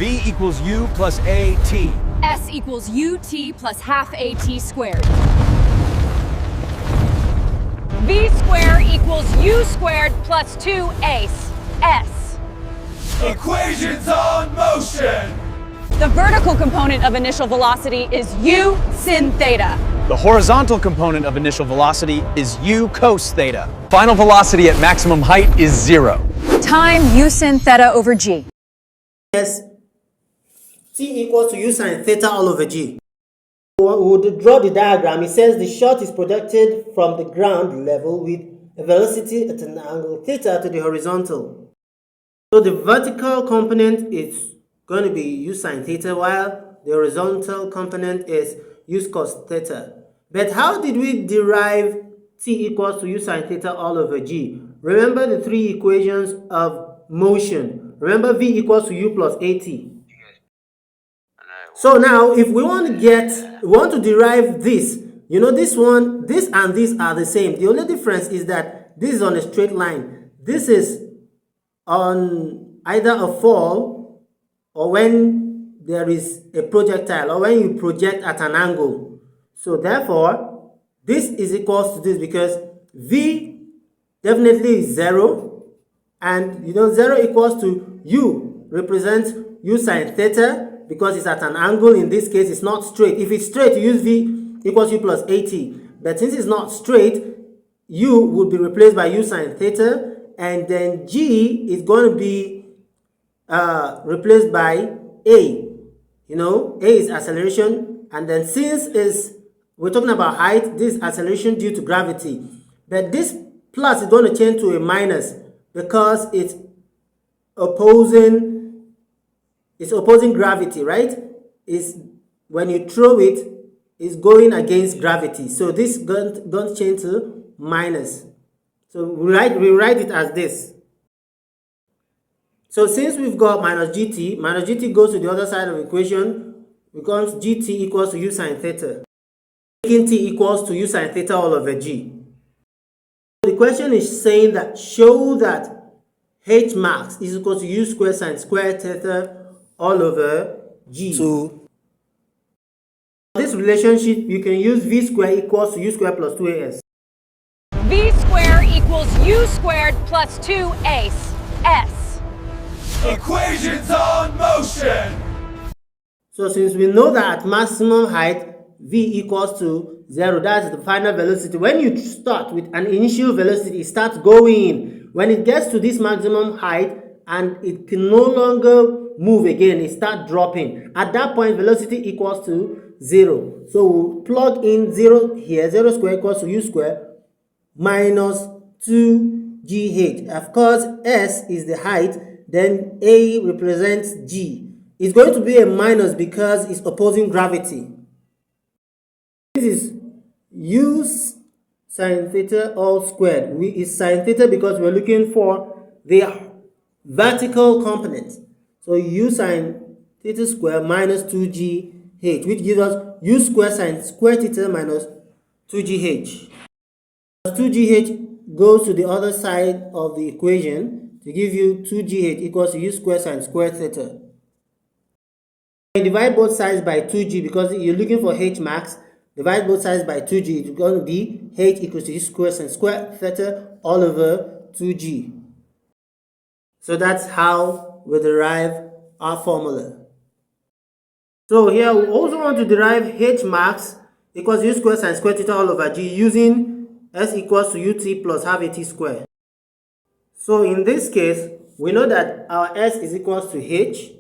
V equals U plus AT. S equals UT plus half AT squared. V squared equals U squared plus 2 S. Equations on motion! The vertical component of initial velocity is U sin theta. The horizontal component of initial velocity is U cos theta. Final velocity at maximum height is 0. Time U sin theta over G. Yes, T equals to U sine theta all over G. We will draw the diagram. It says the shot is projected from the ground level with a velocity at an angle theta to the horizontal. So the vertical component is going to be U sine theta while the horizontal component is U cos theta. But how did we derive T equals to U sine theta all over G? Remember the three equations of motion. Remember V equals to U plus AT. So now if we want to derive this, you know this one, this and this are the same. The only difference is that this is on a straight line. This is on either a fall or when there is a projectile or when you project at an angle. So therefore, this is equals to this because V definitely is 0 and 0 equals to U represents U sine theta because it's at an angle. In this case, it's not straight. If it's straight, you use V equals U plus AT. But since it's not straight, U would be replaced by U sine theta, and then G is going to be replaced by A. A is acceleration, and then since we're talking about height, this is acceleration due to gravity. But this plus is going to change to a minus because it's opposing gravity, right? Is when you throw it, it's going against gravity. So this is going to change to minus. So we write it as this. So since we've got minus gt goes to the other side of the equation, becomes gt equals to U sine theta. Making t equals to U sine theta all over G. The question is saying that show that H max is equal to U squared sine squared theta all over G. So this relationship, you can use V squared equals to U squared plus 2as. V squared equals U squared plus 2s. Equations on motion! So since we know that at maximum height, V equals to 0, that's the final velocity. When you start with an initial velocity, it starts going. When it gets to this maximum height and it can no longer move again, it starts dropping. At that point, velocity equals to 0. So we'll plug in 0 here. 0 squared equals to U squared minus 2gh. Of course, S is the height, then A represents G. It's going to be a minus because it's opposing gravity. This is U sine theta all squared. It's sine theta because we're looking for the vertical component. So U sine theta squared minus 2gh, which gives us U squared sine squared theta minus 2gh. 2gh goes to the other side of the equation to give you 2gh equals to U squared sine squared theta. You divide both sides by 2g because you're looking for H max. Divide both sides by 2g. It's going to be H equals to U squared sine squared theta all over 2g. So that's how we derive our formula. So here we also want to derive H max equals U squared sine squared theta all over g using S equals to ut plus half at squared. So in this case, we know that our S is equals to H,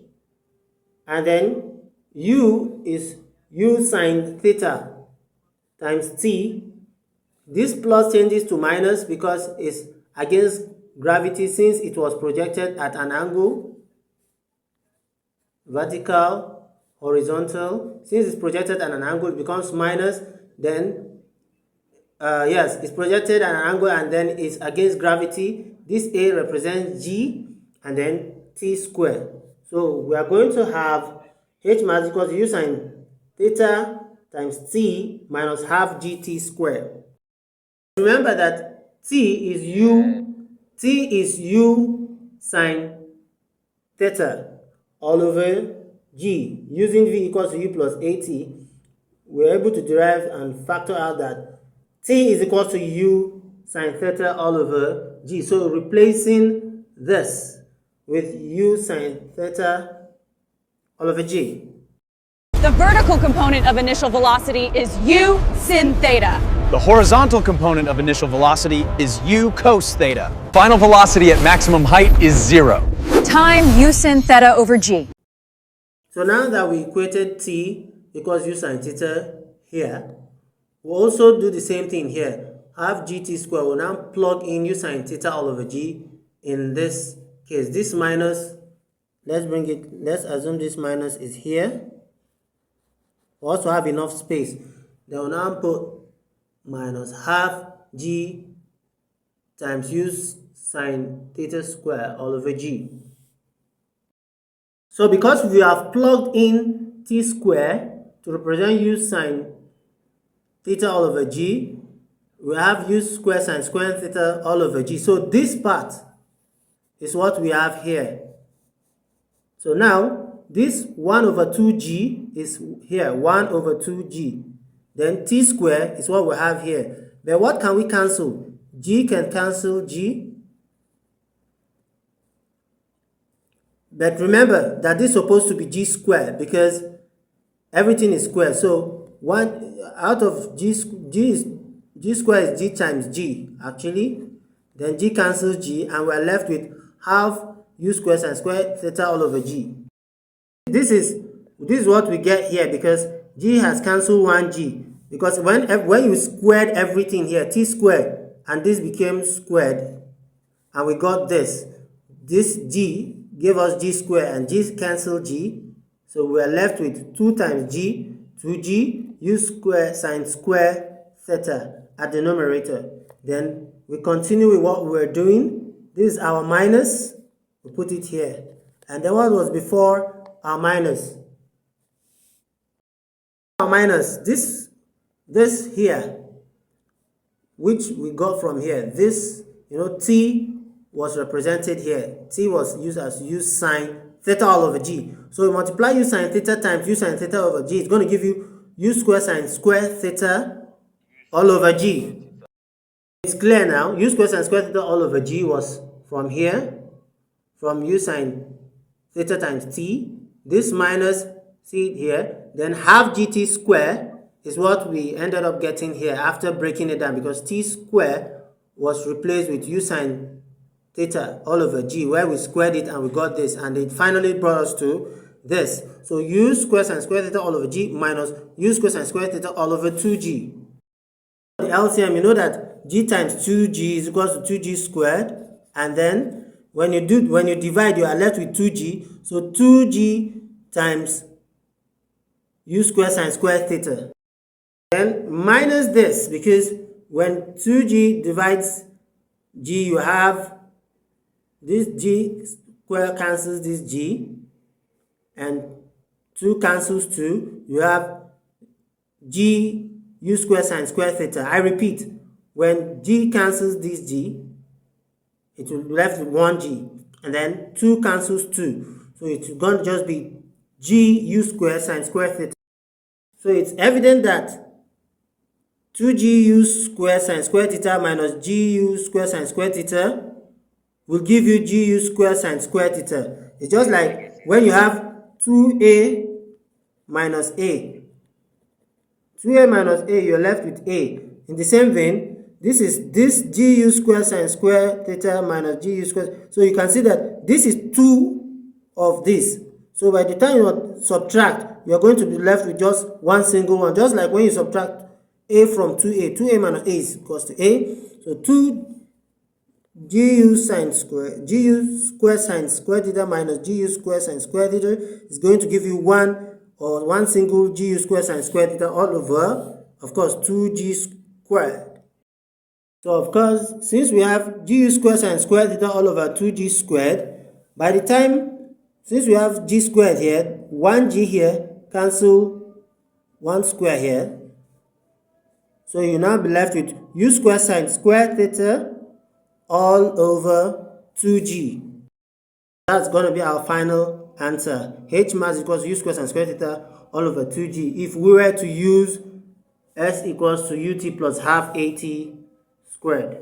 and then U is U sine theta times T. This plus changes to minus because it's against gravity since it was projected at an angle, vertical, horizontal. Since it's projected at an angle, it becomes minus, then yes, it's projected at an angle and then it's against gravity. This A represents G and then T squared. So we are going to have H max equals to U sine theta times T minus half GT squared. Remember that T is U sine theta all over g. Using v equals to u plus at, we're able to derive and factor out that t is equal to u sine theta all over g. So replacing this with u sine theta all over g. The vertical component of initial velocity is u sin theta. The horizontal component of initial velocity is u cos theta. Final velocity at maximum height is 0. Time u sin theta over g. So now that we equated t equals u sine theta here, we'll also do the same thing here. Have gt squared. We'll now plug in u sine theta all over g in this case. This minus, let's assume this minus is here. We also have enough space. Then we'll now put minus half g times u sine theta squared all over g. So because we have plugged in t squared to represent u sine theta all over g, we have u square sine square theta all over g. So this part is what we have here. So now this 1 over 2g is here, 1 over 2g. Then t squared is what we have here. But what can we cancel? G can cancel g. But remember that this is supposed to be g squared because everything is squared. So 1 out of g squared is g times g actually. Then g cancels g and we're left with half u squared sine square theta all over g. This is what we get here because g has cancelled 1g. Because when you squared everything here, t squared, and this became squared, and we got this. This g gave us g squared, and g cancelled g. So we are left with 2 times g, 2g, u squared sine square theta at the numerator. Then we continue with what we were doing. This is our minus. We put it here. And then what was before our minus? Our minus, this here, which we got from here, this, t was represented here. T was used as u sine theta all over g. So we multiply u sine theta times u sine theta over g. It's going to give you u square sine square theta all over g. It's clear now. U square sine square theta all over g was from here, from u sine theta times t. This minus, see it here, then half gt square is what we ended up getting here after breaking it down because t square was replaced with u sine theta all over g where we squared it and we got this, and it finally brought us to this. So u square sine square theta all over g minus u square sine square theta all over 2g. The LCM, you know that g times 2g is equal to 2g squared, and then when you divide, you are left with 2g. So 2g times u square sine square theta. Then minus this, because when 2g divides g, you have this g square cancels this g, and 2 cancels 2. You have g u square sine square theta. I repeat, when g cancels this g, it will be left with 1g, and then 2 cancels 2. So it's going to just be g u square sine square theta. So it's evident that 2g u square sine square theta minus g u square sine square theta will give you g u square sine square theta. It's just like when you have 2a minus a. 2a minus a, you're left with a. In the same vein, this is this g u square sine square theta minus g u square. So you can see that this is 2 of this. So by the time you subtract, you're going to be left with just one single one. Just like when you subtract a from 2a. 2a minus a is equals to a. So 2 gu sine square, gu square sine square theta minus gu square sine square theta is going to give you one single gu square sine square theta all over, of course, 2g squared. So of course, since we have gu square sine square theta all over 2g squared, by the time, since we have g squared here, 1g here, cancel 1 square here. So you now be left with u square sine square theta all over 2g. That's going to be our final answer. H mass equals u squared sin square theta all over 2g. If we were to use S equals to ut plus half at squared.